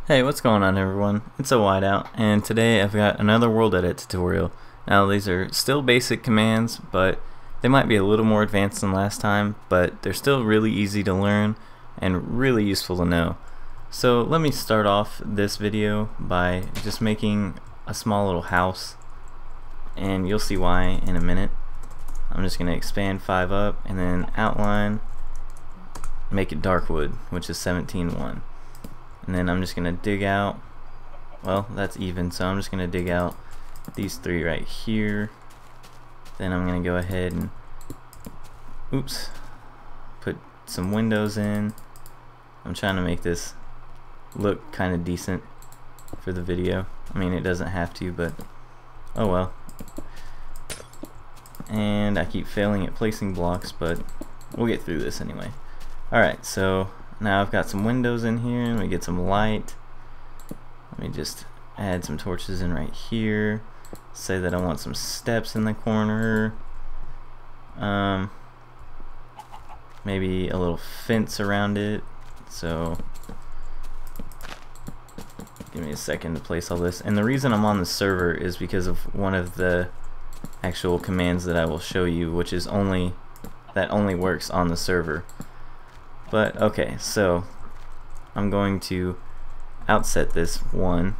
Hey, what's going on everyone? It's a whiteout, and today I've got another WorldEdit tutorial. Now these are still basic commands, but they might be a little more advanced than last time, but they're still really easy to learn and really useful to know. So let me start off this video by just making a small little house, and you'll see why in a minute. I'm just going to expand 5 up and then outline, make it dark wood, which is 17:1. And then I'm just going to dig out, well, that's even, so I'm just going to dig out these 3 right here. Then I'm going to go ahead and, put some windows in. I'm trying to make this look kind of decent for the video. I mean, it doesn't have to, but oh well. And I keep failing at placing blocks, but we'll get through this anyway. Alright, so now I've got some windows in here. Let me get some light. Let me just add some torches in right here. Say that I want some steps in the corner. Maybe a little fence around it. So give me a second to place all this. And the reason I'm on the server is because of one of the actual commands that I will show you, which is only works on the server. But okay, so I'm going to outset this 1,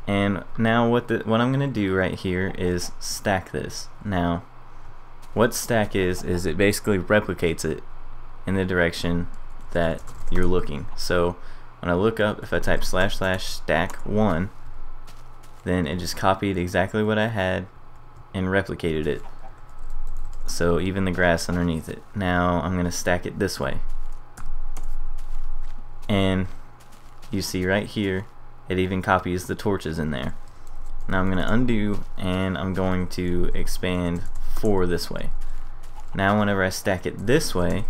and now what I'm going to do right here is stack this. Now what stack is it basically replicates it in the direction that you're looking. So when I look up, if I type //stack1, then it just copied exactly what I had and replicated it. So even the grass underneath it. Now I'm going to stack it this way. And you see right here, it even copies the torches in there. Now I'm going to undo, and I'm going to expand 4 this way. Now whenever I stack it this way,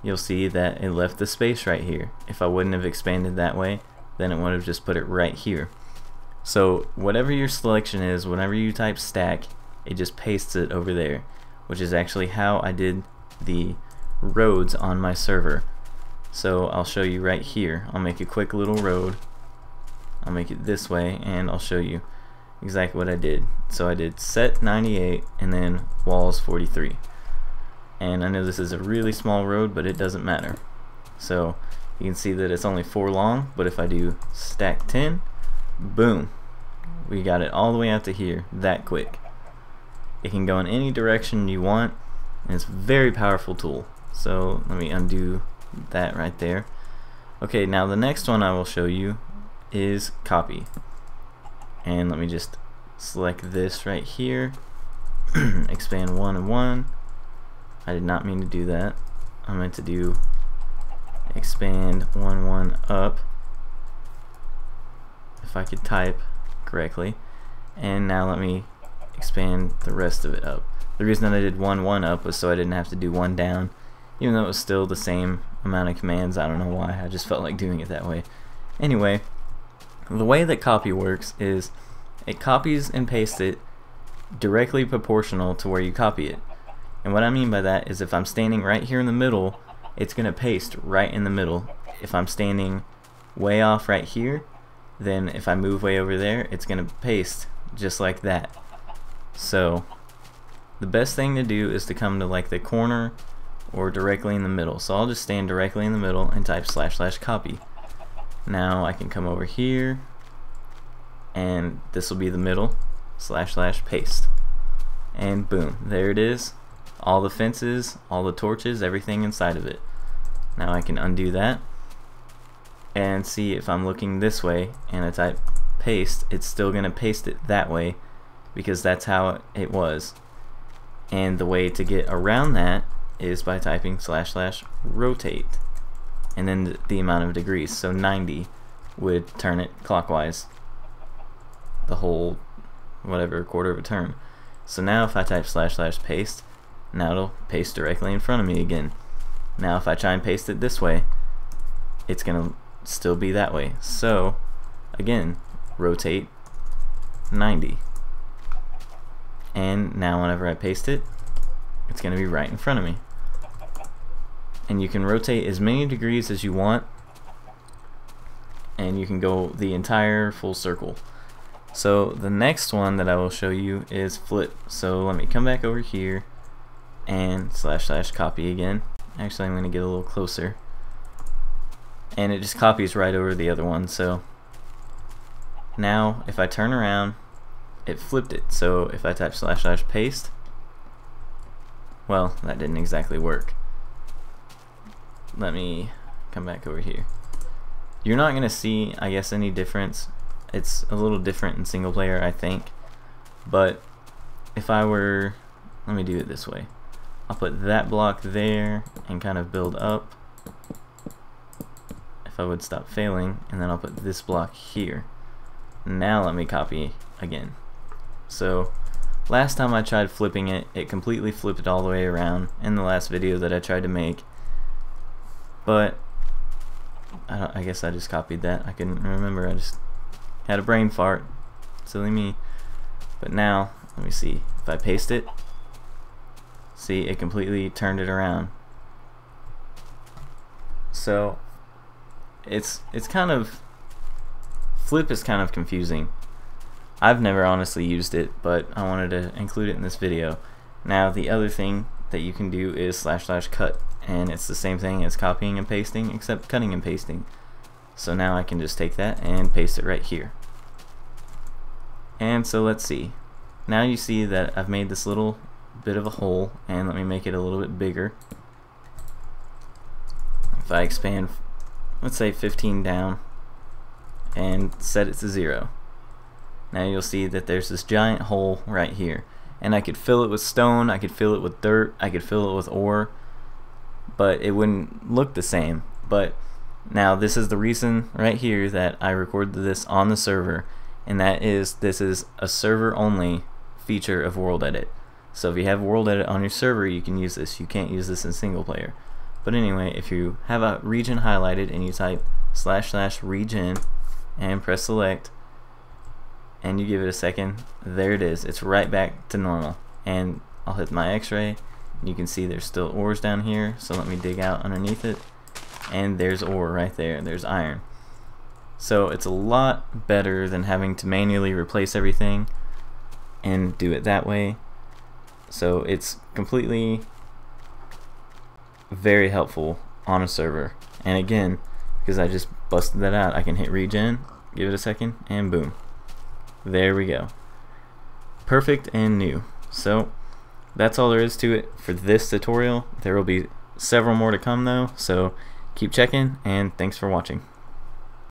you'll see that it left the space right here. If I wouldn't have expanded that way, then it would have just put it right here. So whatever your selection is, whenever you type stack, it just pastes it over there, which is actually how I did the roads on my server. So I'll show you right here. I'll make a quick little road. I'll make it this way, and I'll show you exactly what I did. So I did set 98 and then walls 43. And I know this is a really small road, but it doesn't matter. So you can see that it's only 4 long, but if I do stack 10, boom, we got it all the way out to here that quick. It can go in any direction you want, and it's a very powerful tool. So let me undo that right there. Okay, now the next one I will show you is copy. And let me just select this right here, expand 1 and 1. I did not mean to do that. I meant to do expand 1 1 up, if I could type correctly. And now let me expand the rest of it up. The reason that I did 1 1 up was so I didn't have to do 1 down, even though it was still the same amount of commands. I don't know why, I just felt like doing it that way. Anyway, the way that copy works is it copies and pastes it directly proportional to where you copy it. And what I mean by that is if I'm standing right here in the middle, it's going to paste right in the middle. If I'm standing way off right here, then if I move way over there, it's going to paste just like that. So the best thing to do is to come to like the corner or directly in the middle. So I'll just stand directly in the middle and type //copy. Now I can come over here, and this will be the middle, //paste. And boom, there it is. All the fences, all the torches, everything inside of it. Now I can undo that and see if I'm looking this way and I type paste, it's still going to paste it that way because that's how it was. And the way to get around that is by typing //rotate and then the amount of degrees. So 90 would turn it clockwise the whole whatever quarter of a turn. So now if I type //paste, now it'll paste directly in front of me again. Now if I try and paste it this way, it's gonna still be that way. So again, rotate 90, and now whenever I paste it, it's gonna be right in front of me. and you can rotate as many degrees as you want. and you can go the entire full circle. So the next one that I will show you is flip. So let me come back over here and / copy again. Actually, I'm going to get a little closer, and it just copies right over the other one. So now if I turn around, it flipped it. So if I type / paste, well, that didn't exactly work. Let me come back over here. You're not going to see, I guess, any difference. It's a little different in single player, I think, but if I were, let me do it this way. I'll put that block there and kind of build up if I would stop failing, and then I'll put this block here. Now let me copy again. So last time I tried flipping it, it completely flipped it all the way around in the last video that I tried to make, but I guess I just copied that. I couldn't remember. I just had a brain fart. Silly me. But now, let me see. If I paste it, see, it completely turned it around. So it's kind of, flip is kind of confusing. I've never honestly used it, but I wanted to include it in this video. Now the other thing that you can do is / cut, and it's the same thing as copying and pasting, except cutting and pasting. So now I can just take that and paste it right here. And so let's see. Now you see that I've made this little bit of a hole, and let me make it a little bit bigger. If I expand, let's say 15 down and set it to 0, now you'll see that there's this giant hole right here, and I could fill it with stone, I could fill it with dirt, I could fill it with ore, but it wouldn't look the same. But now this is the reason right here that I recorded this on the server, and that is, this is a server only feature of WorldEdit. So if you have WorldEdit on your server, you can use this. You can't use this in single player. But anyway, if you have a region highlighted and you type / regen and press select and you give it a second, there it is. It's right back to normal. And I'll hit my x-ray, and you can see there's still ores down here. So let me dig out underneath it, and there's ore right there. There's iron. So it's a lot better than having to manually replace everything and do it that way. So it's completely very helpful on a server. And again, because I just busted that out, I can hit regen, give it a second, and boom. There we go. Perfect and new. So that's all there is to it for this tutorial. There will be several more to come though, so keep checking, and thanks for watching.